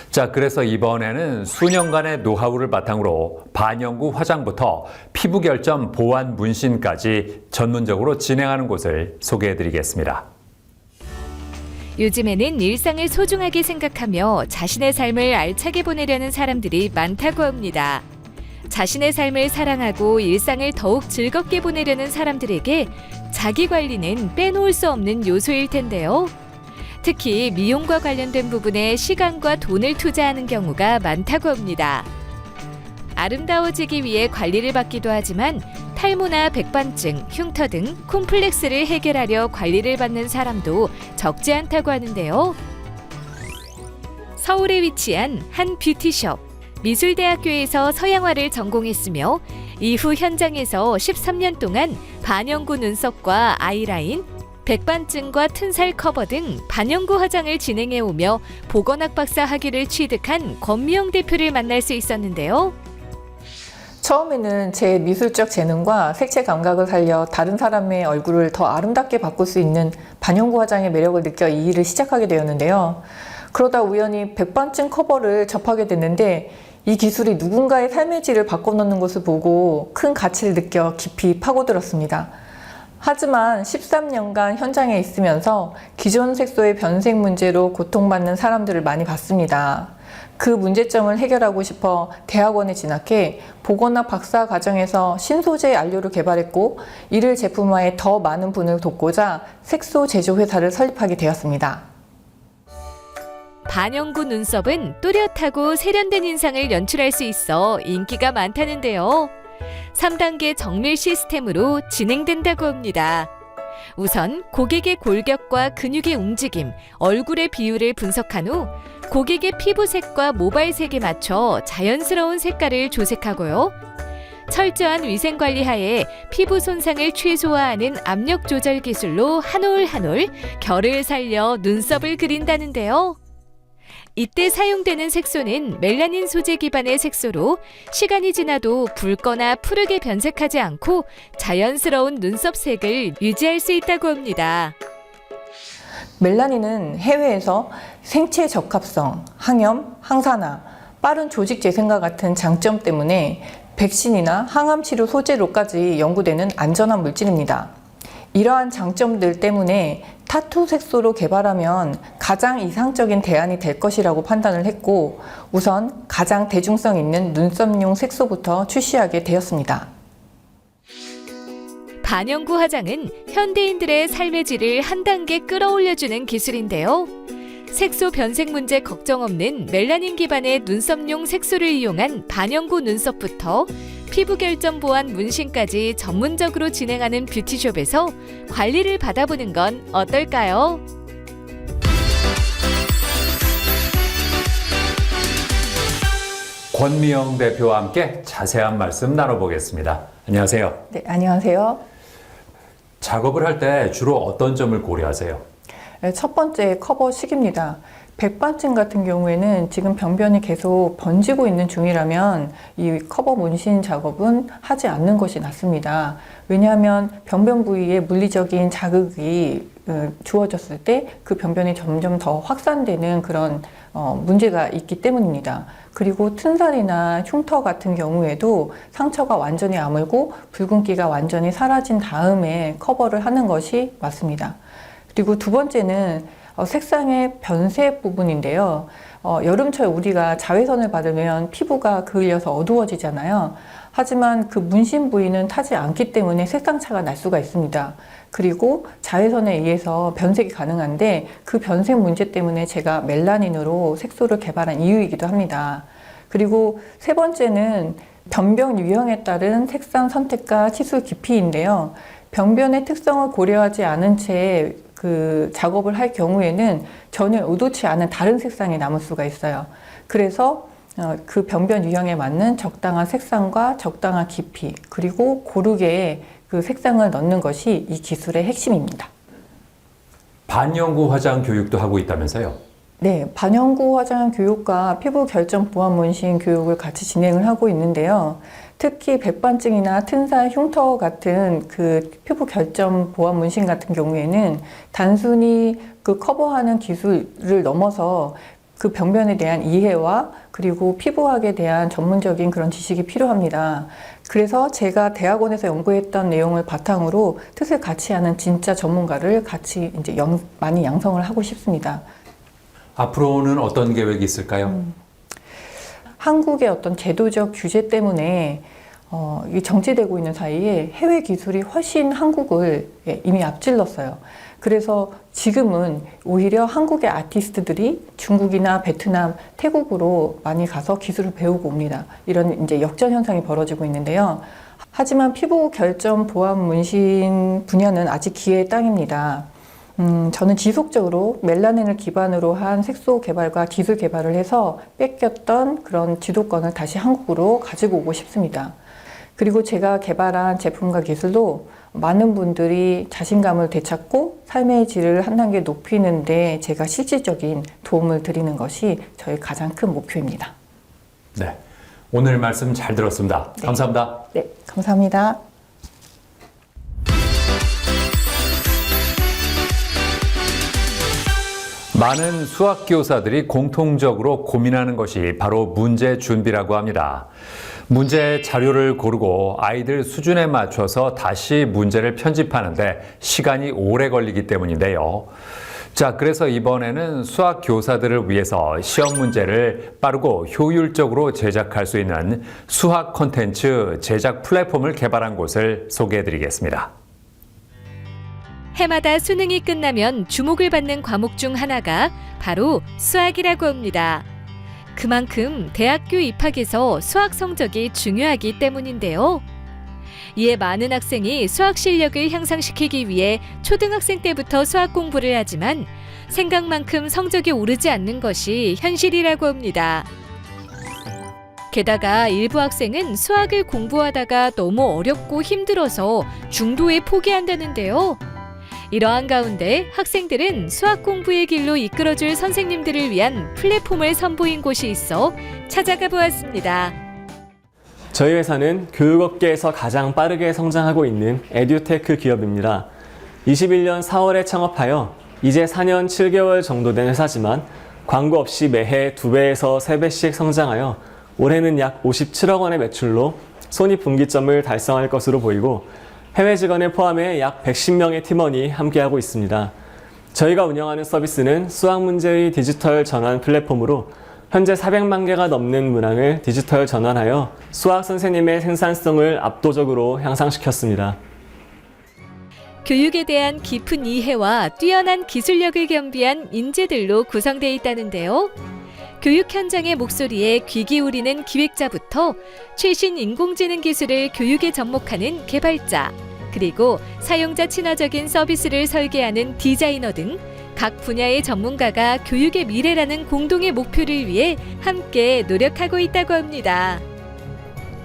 자, 그래서 이번에는 수년간의 노하우를 바탕으로 반영구 화장부터 피부 결점 보완 문신까지 전문적으로 진행하는 곳을 소개해드리겠습니다. 요즘에는 일상을 소중하게 생각하며 자신의 삶을 알차게 보내려는 사람들이 많다고 합니다. 자신의 삶을 사랑하고 일상을 더욱 즐겁게 보내려는 사람들에게 자기 관리는 빼놓을 수 없는 요소일 텐데요. 특히 미용과 관련된 부분에 시간과 돈을 투자하는 경우가 많다고 합니다. 아름다워지기 위해 관리를 받기도 하지만 탈모나 백반증, 흉터 등 콤플렉스를 해결하려 관리를 받는 사람도 적지 않다고 하는데요. 서울에 위치한 한 뷰티숍. 미술대학교에서 서양화를 전공했으며 이후 현장에서 13년 동안 반영구 눈썹과 아이라인, 백반증과 튼살 커버 등 반영구 화장을 진행해오며 보건학 박사 학위를 취득한 권미영 대표를 만날 수 있었는데요. 처음에는 제 미술적 재능과 색채 감각을 살려 다른 사람의 얼굴을 더 아름답게 바꿀 수 있는 반영구 화장의 매력을 느껴 이 일을 시작하게 되었는데요. 그러다 우연히 백반증 커버를 접하게 됐는데 이 기술이 누군가의 삶의 질을 바꿔놓는 것을 보고 큰 가치를 느껴 깊이 파고들었습니다. 하지만 13년간 현장에 있으면서 기존 색소의 변색 문제로 고통받는 사람들을 많이 봤습니다. 그 문제점을 해결하고 싶어 대학원에 진학해 보건학 박사 과정에서 신소재 안료를 개발했고 이를 제품화해 더 많은 분을 돕고자 색소 제조 회사를 설립하게 되었습니다. 반영구 눈썹은 또렷하고 세련된 인상을 연출할 수 있어 인기가 많다는데요. 3단계 정밀 시스템으로 진행된다고 합니다. 우선 고객의 골격과 근육의 움직임, 얼굴의 비율을 분석한 후 고객의 피부색과 모발색에 맞춰 자연스러운 색깔을 조색하고요. 철저한 위생관리 하에 피부 손상을 최소화하는 압력 조절 기술로 한 올 한 올 결을 살려 눈썹을 그린다는데요. 이때 사용되는 색소는 멜라닌 소재 기반의 색소로 시간이 지나도 붉거나 푸르게 변색하지 않고 자연스러운 눈썹색을 유지할 수 있다고 합니다. 멜라닌은 해외에서 생체 적합성, 항염, 항산화, 빠른 조직 재생과 같은 장점 때문에 백신이나 항암 치료 소재로까지 연구되는 안전한 물질입니다. 이러한 장점들 때문에 타투 색소로 개발하면 가장 이상적인 대안이 될 것이라고 판단을 했고 우선 가장 대중성 있는 눈썹용 색소부터 출시하게 되었습니다. 반영구 화장은 현대인들의 삶의 질을 한 단계 끌어올려주는 기술인데요. 색소 변색 문제 걱정 없는 멜라닌 기반의 눈썹용 색소를 이용한 반영구 눈썹부터 피부 결점 보완 문신까지 전문적으로 진행하는 뷰티숍에서 관리를 받아보는 건 어떨까요? 권미영 대표와 함께 자세한 말씀 나눠보겠습니다. 안녕하세요. 네, 안녕하세요. 작업을 할 때 주로 어떤 점을 고려하세요? 첫 번째 커버식입니다. 백반증 같은 경우에는 지금 병변이 계속 번지고 있는 중이라면 이 커버 문신 작업은 하지 않는 것이 낫습니다. 왜냐하면 병변 부위에 물리적인 자극이 주어졌을 때 그 병변이 점점 더 확산되는 그런 문제가 있기 때문입니다. 그리고 튼살이나 흉터 같은 경우에도 상처가 완전히 아물고 붉은기가 완전히 사라진 다음에 커버를 하는 것이 맞습니다. 그리고 두 번째는 색상의 변색 부분인데요. 여름철 우리가 자외선을 받으면 피부가 그을려서 어두워지잖아요. 하지만 그 문신 부위는 타지 않기 때문에 색상차가 날 수가 있습니다. 그리고 자외선에 의해서 변색이 가능한데 그 변색 문제 때문에 제가 멜라닌으로 색소를 개발한 이유이기도 합니다. 그리고 세 번째는 병변 유형에 따른 색상 선택과 치수 깊이인데요. 병변의 특성을 고려하지 않은 채 그 작업을 할 경우에는 전혀 의도치 않은 다른 색상이 남을 수가 있어요. 그래서 그 병변 유형에 맞는 적당한 색상과 적당한 깊이 그리고 고르게 그 색상을 넣는 것이 이 기술의 핵심입니다. 반영구 화장 교육도 하고 있다면서요? 네, 반영구 화장 교육과 피부 결점 보완 문신 교육을 같이 진행을 하고 있는데요. 특히 백반증이나 튼살, 흉터 같은 그 피부 결점 보완 문신 같은 경우에는 단순히 그 커버하는 기술을 넘어서 그 병변에 대한 이해와 그리고 피부학에 대한 전문적인 그런 지식이 필요합니다. 그래서 제가 대학원에서 연구했던 내용을 바탕으로 뜻을 같이 하는 진짜 전문가를 같이 이제 많이 양성을 하고 싶습니다. 앞으로는 어떤 계획이 있을까요? 한국의 어떤 제도적 규제 때문에 정체되고 있는 사이에 해외 기술이 훨씬 한국을 이미 앞질렀어요. 그래서 지금은 오히려 한국의 아티스트들이 중국이나 베트남, 태국으로 많이 가서 기술을 배우고 옵니다. 이런 이제 역전 현상이 벌어지고 있는데요. 하지만 피부 결점 보완 문신 분야는 아직 기회의 땅입니다. 저는 지속적으로 멜라닌을 기반으로 한 색소 개발과 기술 개발을 해서 뺏겼던 그런 지도권을 다시 한국으로 가지고 오고 싶습니다. 그리고 제가 개발한 제품과 기술도 많은 분들이 자신감을 되찾고 삶의 질을 한 단계 높이는 데 제가 실질적인 도움을 드리는 것이 저희 가장 큰 목표입니다. 네, 오늘 말씀 잘 들었습니다. 네. 감사합니다. 네, 감사합니다. 많은 수학 교사들이 공통적으로 고민하는 것이 바로 문제 준비라고 합니다. 문제 자료를 고르고 아이들 수준에 맞춰서 다시 문제를 편집하는데 시간이 오래 걸리기 때문인데요. 자, 그래서 이번에는 수학 교사들을 위해서 시험 문제를 빠르고 효율적으로 제작할 수 있는 수학 콘텐츠 제작 플랫폼을 개발한 곳을 소개해드리겠습니다. 해마다 수능이 끝나면 주목을 받는 과목 중 하나가 바로 수학이라고 합니다. 그만큼 대학교 입학에서 수학 성적이 중요하기 때문인데요. 이에 많은 학생이 수학 실력을 향상시키기 위해 초등학생 때부터 수학 공부를 하지만 생각만큼 성적이 오르지 않는 것이 현실이라고 합니다. 게다가 일부 학생은 수학을 공부하다가 너무 어렵고 힘들어서 중도에 포기한다는데요. 이러한 가운데 학생들은 수학 공부의 길로 이끌어줄 선생님들을 위한 플랫폼을 선보인 곳이 있어 찾아가 보았습니다. 저희 회사는 교육업계에서 가장 빠르게 성장하고 있는 에듀테크 기업입니다. 21년 4월에 창업하여 이제 4년 7개월 정도 된 회사지만 광고 없이 매해 2배에서 3배씩 성장하여 올해는 약 57억 원의 매출로 손익분기점을 달성할 것으로 보이고 해외 직원을 포함해 약 110명의 팀원이 함께하고 있습니다. 저희가 운영하는 서비스는 수학 문제의 디지털 전환 플랫폼으로 현재 400만 개가 넘는 문항을 디지털 전환하여 수학 선생님의 생산성을 압도적으로 향상시켰습니다. 교육에 대한 깊은 이해와 뛰어난 기술력을 겸비한 인재들로 구성되어 있다는데요. 교육 현장의 목소리에 귀 기울이는 기획자부터 최신 인공지능 기술을 교육에 접목하는 개발자, 그리고 사용자 친화적인 서비스를 설계하는 디자이너 등 각 분야의 전문가가 교육의 미래라는 공동의 목표를 위해 함께 노력하고 있다고 합니다.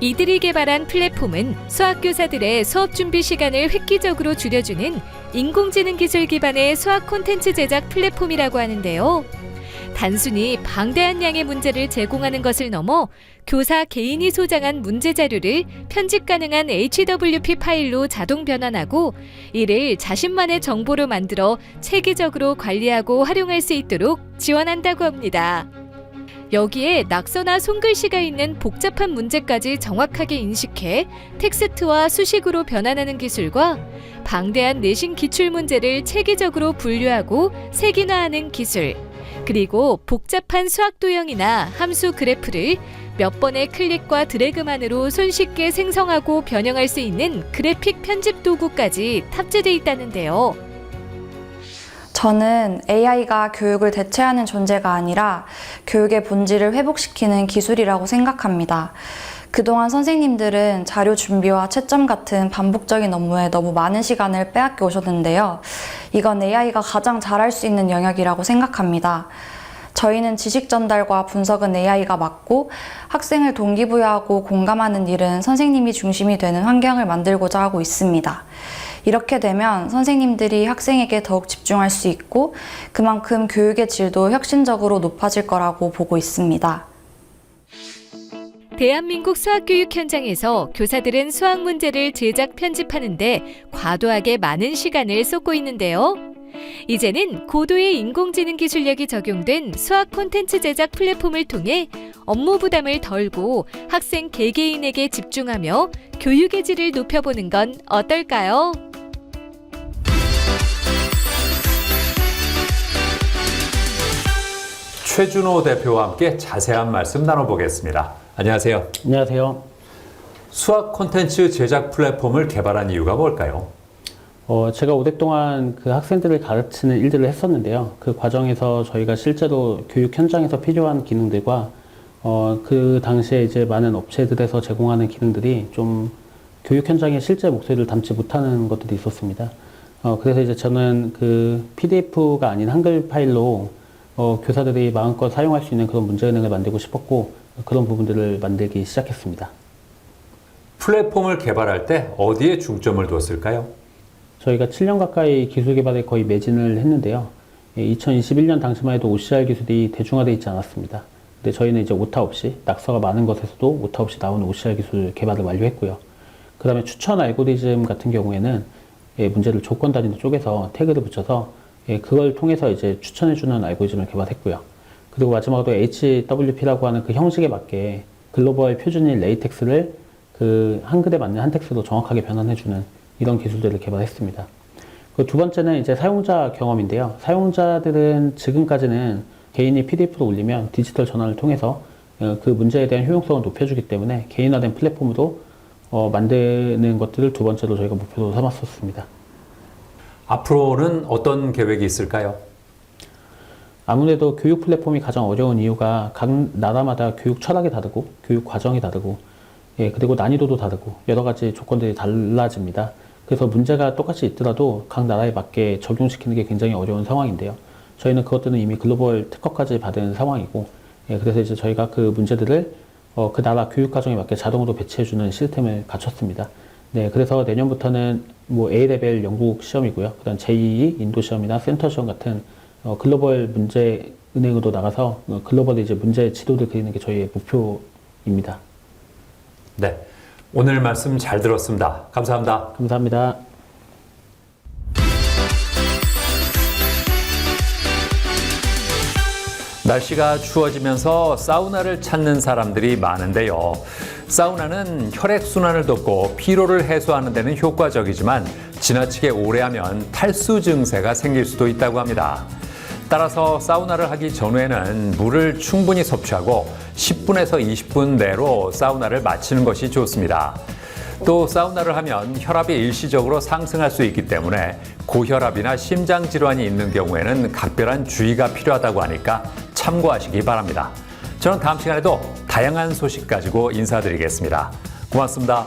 이들이 개발한 플랫폼은 수학교사들의 수업 준비 시간을 획기적으로 줄여주는 인공지능 기술 기반의 수학 콘텐츠 제작 플랫폼이라고 하는데요. 단순히 방대한 양의 문제를 제공하는 것을 넘어 교사 개인이 소장한 문제 자료를 편집 가능한 HWP 파일로 자동 변환하고 이를 자신만의 정보로 만들어 체계적으로 관리하고 활용할 수 있도록 지원한다고 합니다. 여기에 낙서나 손글씨가 있는 복잡한 문제까지 정확하게 인식해 텍스트와 수식으로 변환하는 기술과 방대한 내신 기출 문제를 체계적으로 분류하고 색인화하는 기술, 그리고 복잡한 수학 도형이나 함수 그래프를 몇 번의 클릭과 드래그만으로 손쉽게 생성하고 변형할 수 있는 그래픽 편집 도구까지 탑재돼 있다는데요. 저는 AI가 교육을 대체하는 존재가 아니라 교육의 본질을 회복시키는 기술이라고 생각합니다. 그동안 선생님들은 자료 준비와 채점 같은 반복적인 업무에 너무 많은 시간을 빼앗겨 오셨는데요. 이건 AI가 가장 잘할 수 있는 영역이라고 생각합니다. 저희는 지식 전달과 분석은 AI가 맡고 학생을 동기부여하고 공감하는 일은 선생님이 중심이 되는 환경을 만들고자 하고 있습니다. 이렇게 되면 선생님들이 학생에게 더욱 집중할 수 있고 그만큼 교육의 질도 혁신적으로 높아질 거라고 보고 있습니다. 대한민국 수학교육 현장에서 교사들은 수학 문제를 제작 편집하는데 과도하게 많은 시간을 쏟고 있는데요. 이제는 고도의 인공지능 기술력이 적용된 수학 콘텐츠 제작 플랫폼을 통해 업무 부담을 덜고 학생 개개인에게 집중하며 교육의 질을 높여보는 건 어떨까요? 최준호 대표와 함께 자세한 말씀 나눠보겠습니다. 안녕하세요. 안녕하세요. 수학 콘텐츠 제작 플랫폼을 개발한 이유가 뭘까요? 제가 오랫동안 그 학생들을 가르치는 일들을 했었는데요. 그 과정에서 저희가 실제로 교육 현장에서 필요한 기능들과 그 당시에 이제 많은 업체들에서 제공하는 기능들이 좀 교육 현장의 실제 목소리를 담지 못하는 것들이 있었습니다. 그래서 이제 저는 그 PDF가 아닌 한글 파일로 교사들이 마음껏 사용할 수 있는 그런 문제 은행을 만들고 싶었고 그런 부분들을 만들기 시작했습니다. 플랫폼을 개발할 때 어디에 중점을 두었을까요? 저희가 7년 가까이 기술 개발에 거의 매진을 했는데요. 2021년 당시만 해도 OCR 기술이 대중화되어 있지 않았습니다. 근데 저희는 이제 오타 없이 낙서가 많은 것에서도 오타 없이 나오는 OCR 기술 개발을 완료했고요. 그 다음에 추천 알고리즘 같은 경우에는 문제를 조건 단위로 쪼개서 태그를 붙여서 그걸 통해서 이제 추천해주는 알고리즘을 개발했고요. 그리고 마지막으로 HWP라고 하는 그 형식에 맞게 글로벌 표준인 레이텍스를 그 한글에 맞는 한텍스로 정확하게 변환해주는 이런 기술들을 개발했습니다. 그 두 번째는 이제 사용자 경험인데요. 사용자들은 지금까지는 개인이 PDF로 올리면 디지털 전환을 통해서 그 문제에 대한 효용성을 높여주기 때문에 개인화된 플랫폼으로 만드는 것들을 두 번째로 저희가 목표로 삼았었습니다. 앞으로는 어떤 계획이 있을까요? 아무래도 교육 플랫폼이 가장 어려운 이유가 각 나라마다 교육 철학이 다르고 교육 과정이 다르고 그리고 난이도도 다르고 여러 가지 조건들이 달라집니다. 그래서 문제가 똑같이 있더라도 각 나라에 맞게 적용시키는 게 굉장히 어려운 상황인데요. 저희는 그것들은 이미 글로벌 특허까지 받은 상황이고 그래서 이제 저희가 그 문제들을 그 나라 교육 과정에 맞게 자동으로 배치해주는 시스템을 갖췄습니다. 네, 그래서 내년부터는 뭐 A레벨 영국 시험이고요. 그다음 제2 인도 시험이나 센터 시험 같은 글로벌 문제 은행으로 나가서 글로벌 이제 문제 지도를 그리는 게 저희의 목표입니다. 네, 오늘 말씀 잘 들었습니다. 감사합니다. 감사합니다. 날씨가 추워지면서 사우나를 찾는 사람들이 많은데요. 사우나는 혈액순환을 돕고 피로를 해소하는 데는 효과적이지만 지나치게 오래 하면 탈수 증세가 생길 수도 있다고 합니다. 따라서 사우나를 하기 전에는 물을 충분히 섭취하고 10분에서 20분 내로 사우나를 마치는 것이 좋습니다. 또 사우나를 하면 혈압이 일시적으로 상승할 수 있기 때문에 고혈압이나 심장 질환이 있는 경우에는 각별한 주의가 필요하다고 하니까 참고하시기 바랍니다. 저는 다음 시간에도 다양한 소식 가지고 인사드리겠습니다. 고맙습니다.